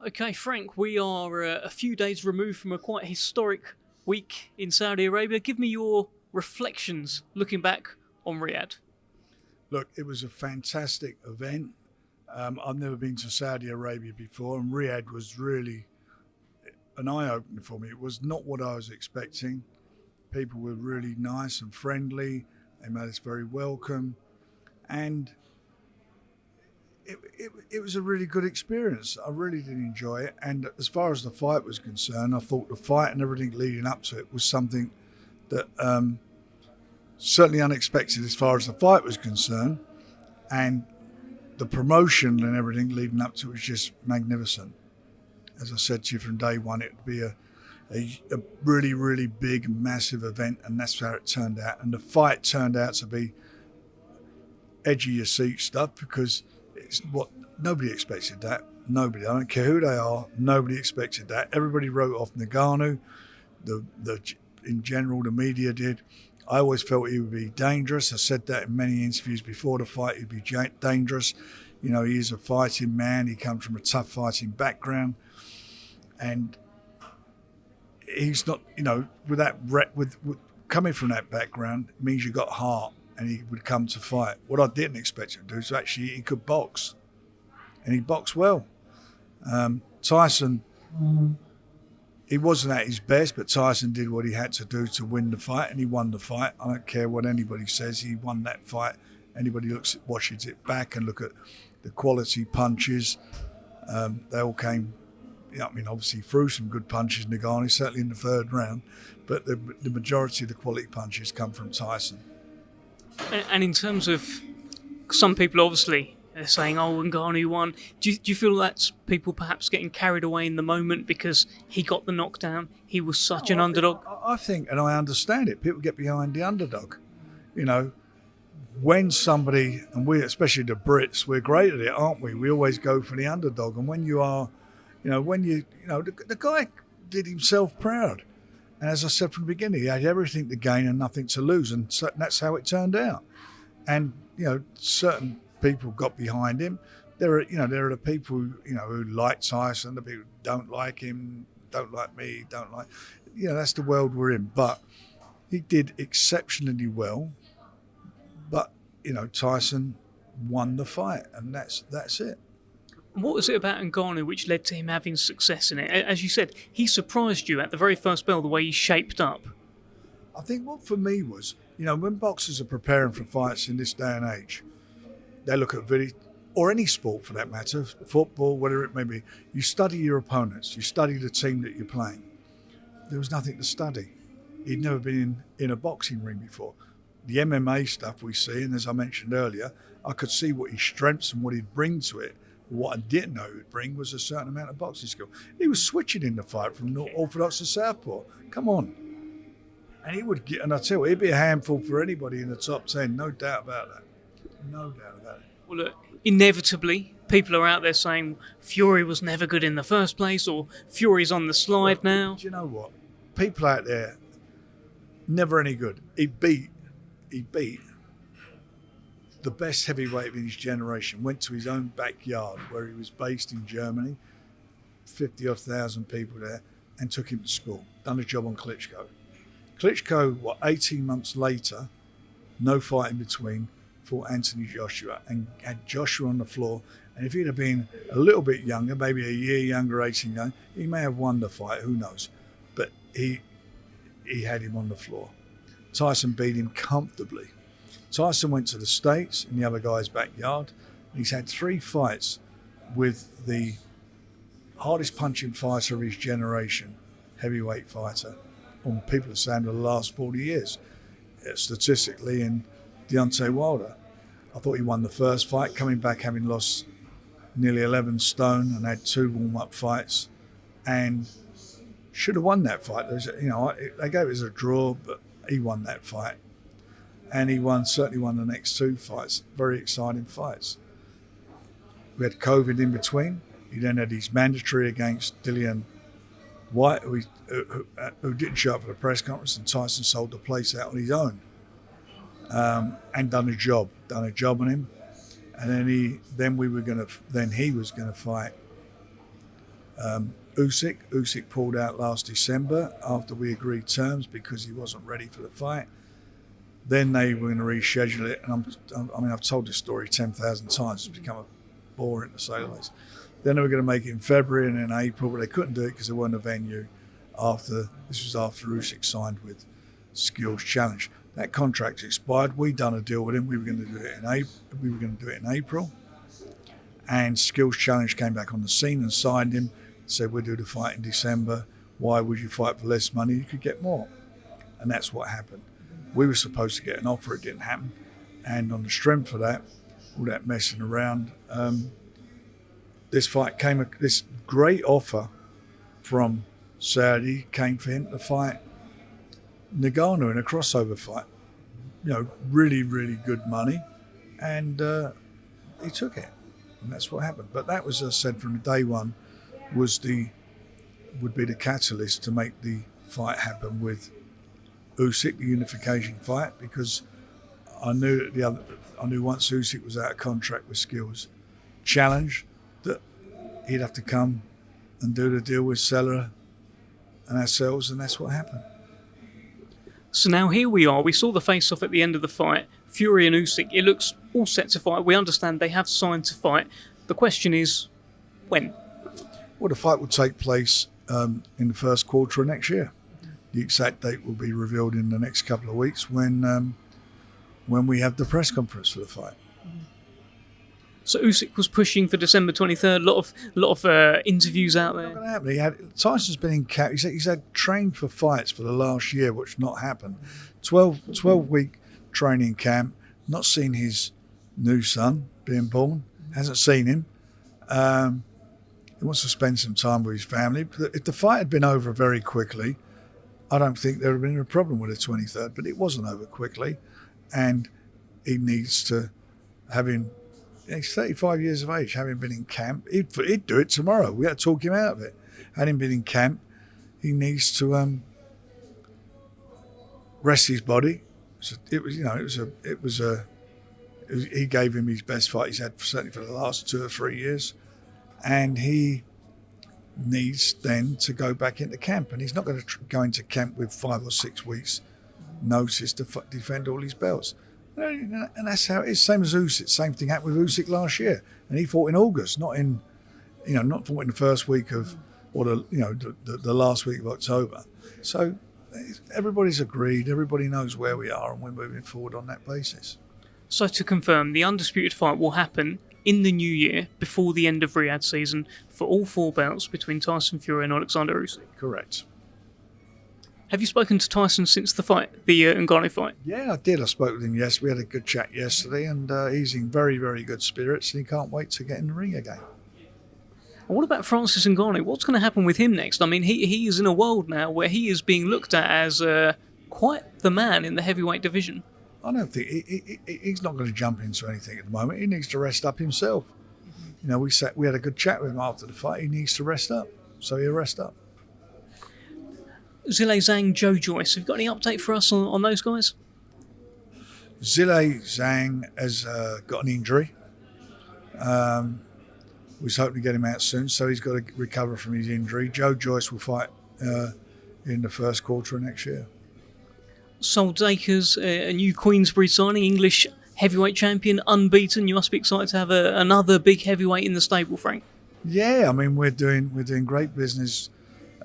Okay, Frank, we are a few days removed from a quite historic week in Saudi Arabia. Give me your reflections looking back on Riyadh. Look, it was a fantastic event. I've never been to Saudi Arabia before, and Riyadh was really an eye opener for me. It was not what I was expecting. People were really nice and friendly. They made us very welcome, and it was a really good experience. I really did enjoy it. And as far as the fight was concerned, I thought the fight and everything leading up to it was something that certainly unexpected as far as the fight was concerned. And the promotion and everything leading up to it was just magnificent. As I said to you from day one, it would be a really, really big, massive event, and that's how it turned out. And the fight turned out to be edge of your seat stuff because it's what nobody expected that. Nobody. I don't care who they are. Nobody expected that. Everybody wrote off Ngannou. In general, the media did. I always felt he would be dangerous. I said that in many interviews before the fight. He'd be dangerous. You know, he is a fighting man. He comes from a tough fighting background, and he's not. You know, with coming from that background means you got heart. And he would come to fight. What I didn't expect him to do is actually he could box, and he boxed well. Tyson, he wasn't at his best, but Tyson did what he had to do to win the fight, and he won the fight. I don't care what anybody says, he won that fight. Anybody watches it back and look at the quality punches, they all came. I mean, obviously threw some good punches, Ngannou, certainly in the third round, but the majority of the quality punches come from Tyson. And in terms of some people, obviously, they're saying, oh, Ngannou won. Do you feel that's people perhaps getting carried away in the moment because he got the knockdown? He was such an underdog? I think, and I understand it, people get behind the underdog. You know, when somebody, and we, especially the Brits, we're great at it, aren't we? We always go for the underdog. And when you are, the guy did himself proud. And as I said from the beginning, he had everything to gain and nothing to lose, and that's how it turned out. And certain people got behind him. There are the people who like Tyson, the people who don't like him, don't like me, don't like. That's the world we're in. But he did exceptionally well. But Tyson won the fight, and that's it. What was it about Ngannou which led to him having success in it? As you said, he surprised you at the very first bell, the way he shaped up. I think what for me was, when boxers are preparing for fights in this day and age, they look at video, or any sport for that matter, football, whatever it may be, you study your opponents, you study the team that you're playing. There was nothing to study. He'd never been in a boxing ring before. The MMA stuff we see, and as I mentioned earlier, I could see what his strengths and what he'd bring to it. What I didn't know he would bring was a certain amount of boxing skill. He was switching in the fight from orthodox to southpaw. Come on. And he would get, and I tell you, he'd be a handful for anybody in the top 10, no doubt about that. No doubt about it. Well, look, inevitably, people are out there saying Fury was never good in the first place, or Fury's on the slide now. Do you know what? People out there, never any good. He beat the best heavyweight of his generation, went to his own backyard where he was based in Germany, 50,000 people there, and took him to school. Done a job on Klitschko. Klitschko, 18 months later, no fight in between, fought Anthony Joshua and had Joshua on the floor. And if he'd have been a little bit younger, maybe a year younger, 18 young, he may have won the fight, who knows. But he had him on the floor. Tyson beat him comfortably. Tyson went to the States in the other guy's backyard. He's had 3 fights with the hardest punching fighter of his generation, heavyweight fighter, on people are saying the last 40 years, statistically, in Deontay Wilder. I thought he won the first fight, coming back having lost nearly 11 stone and had 2 warm-up fights, and should have won that fight. They gave it as a draw, but he won that fight. And he certainly won the next 2 fights, very exciting fights. We had COVID in between. He then had his mandatory against Dillian White, who didn't show up for the press conference, and Tyson sold the place out on his own, and done a job on him. And then he was going to fight Usyk pulled out last December after we agreed terms because he wasn't ready for the fight. Then they were going to reschedule it, and I've told this story 10,000 times. It's become boring to say the least. Then they were going to make it in February and then April, but they couldn't do it because there wasn't a venue. This was after Usyk signed with Skills Challenge. That contract expired. We'd done a deal with him. We were going to do it in April, and Skills Challenge came back on the scene and signed him. Said we'll do the fight in December. Why would you fight for less money? You could get more, and that's what happened. We were supposed to get an offer. It didn't happen, and on the strength of that, all that messing around, this great offer from Saudi came for him to fight Ngannou in a crossover fight. Really, really good money, and he took it, and that's what happened. But that was, as I said, from day one, would be the catalyst to make the fight happen with Usyk, the unification fight, because I knew once Usyk was out of contract with Skills Challenge that he'd have to come and do the deal with Seller and ourselves, and that's what happened. So now here we are. We saw the face-off at the end of the fight. Fury and Usyk. It looks all set to fight. We understand they have signed to fight. The question is, when? Well, the fight will take place in the first quarter of next year. The exact date will be revealed in the next couple of weeks when we have the press conference for the fight. So Usyk was pushing for December 23rd. A lot of interviews out there. Not going to happen. Tyson's been in camp. He's had trained for fights for the last year, which not happened. 12-week training camp. Not seen his new son being born. Hasn't seen him. He wants to spend some time with his family. If the fight had been over very quickly, I don't think there would have been a problem with the 23rd. But it wasn't over quickly, and he needs to he's 35 years of age, having been in camp. He'd do it tomorrow. We had to talk him out of it. Having been in camp, he needs to rest his body. He gave him his best fight he's had certainly for the last 2 or 3 years, and he needs then to go back into camp. And he's not going to go into camp with 5 or 6 weeks notice to defend all his belts. And that's how it is. Same as Usyk. Same thing happened with Usyk last year, and he fought in August, not fought in the first week of, or the last week of October. So everybody's agreed. Everybody knows where we are, and we're moving forward on that basis. So to confirm, the Undisputed fight will happen in the new year, before the end of Riyadh season, for all 4 belts between Tyson Fury and Oleksandr Usyk. Correct. Have you spoken to Tyson since the fight, the Ngannou fight? Yeah, I did. I spoke with him yesterday. We had a good chat yesterday, and he's in very, very good spirits, and he can't wait to get in the ring again. And what about Francis Ngannou? What's going to happen with him next? I mean, he is in a world now where he is being looked at as quite the man in the heavyweight division. I don't think he's not going to jump into anything at the moment. He needs to rest up himself. We had a good chat with him after the fight. He needs to rest up, so he'll rest up. Zhilei Zhang, Joe Joyce. Have you got any update for us on those guys? Zhilei Zhang has got an injury. We was hoping to get him out soon, so he's got to recover from his injury. Joe Joyce will fight in the first quarter of next year. Sol Dacres, a new Queensberry signing, English heavyweight champion, unbeaten. You must be excited to have another big heavyweight in the stable, Frank. Yeah, I mean we're doing great business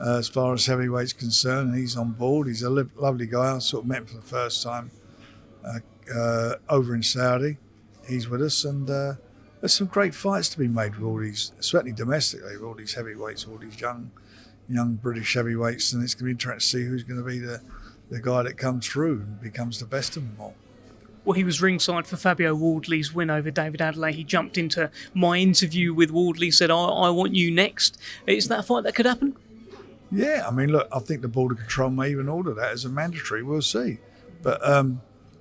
as far as heavyweight's concerned, and he's on board. He's a lovely guy. I sort of met him for the first time over in Saudi. He's with us, and there's some great fights to be made with all these, certainly domestically, with all these heavyweights, all these young British heavyweights, and it's going to be interesting to see who's going to be the guy that comes through and becomes the best of them all. Well, he was ringside for Fabio Wardley's win over David Adelaide. He jumped into my interview with Wardley, said, I want you next. Is that a fight that could happen? Yeah, I mean, look, I think the Border Control may even order that as a mandatory. We'll see. But,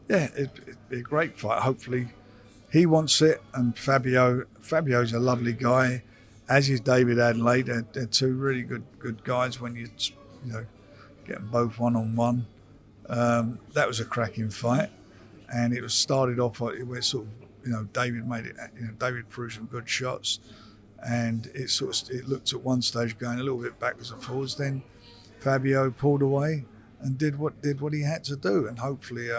yeah, it'd be a great fight. Hopefully he wants it, and Fabio's a lovely guy, as is David Adelaide. They're 2 really good guys when you get them both one-on-one. That was a cracking fight, and it was started off where sort of, David made it, David threw some good shots, and it looked at one stage going a little bit backwards and forwards. Then Fabio pulled away and did what he had to do, and hopefully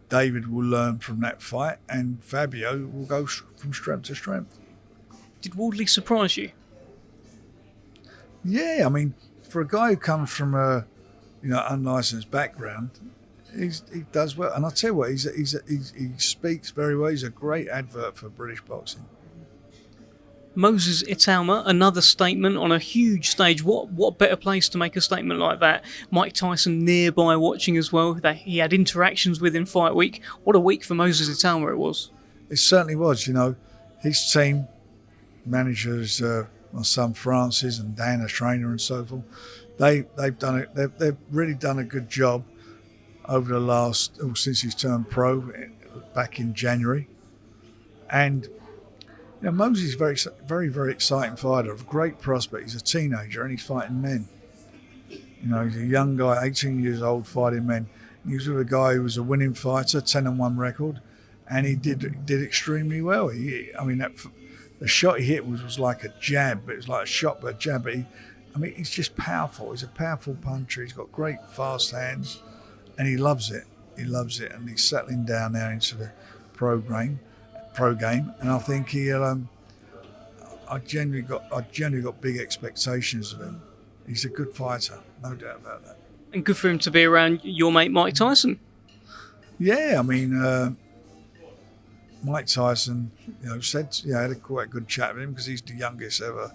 David will learn from that fight, and Fabio will go from strength to strength. Did Wardley surprise you? Yeah, I mean, for a guy who comes from a unlicensed background, he does well. And I tell you what, he speaks very well. He's a great advert for British boxing. Moses Italma, another statement on a huge stage. What better place to make a statement like that? Mike Tyson nearby watching as well. He had interactions with in fight week. What a week for Moses Italma it was. It certainly was. His team, managers, my son Francis and Dan, a trainer, and so forth. They've really done a good job over the since he's turned pro back in January, and. Moses is very, very, very exciting fighter, a great prospect. He's a teenager and he's fighting men. He's a young guy, 18 years old, fighting men. He was with a guy who was a winning fighter, 10-1 record, and he did extremely well. The shot he hit was like a jab, but it was like a shot but a jab. But he's just powerful. He's a powerful puncher. He's got great fast hands, and he loves it. He loves it, and he's settling down now into the pro game, and I think he'll. I genuinely got big expectations of him. He's a good fighter, no doubt about that. And good for him to be around your mate Mike Tyson. Yeah, Mike Tyson, said had a quite good chat with him because he's the youngest ever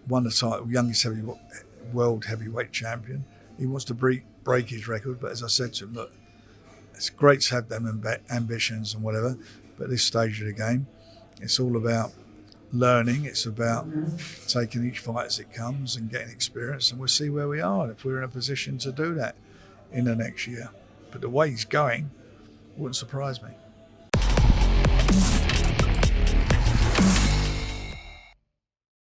won the title, youngest world heavyweight champion. He wants to break his record, but as I said to him, look, it's great to have them ambitions and whatever. But at this stage of the game, it's all about learning. It's about taking each fight as it comes and getting experience, and we'll see where we are if we're in a position to do that in the next year. But the way he's going wouldn't surprise me.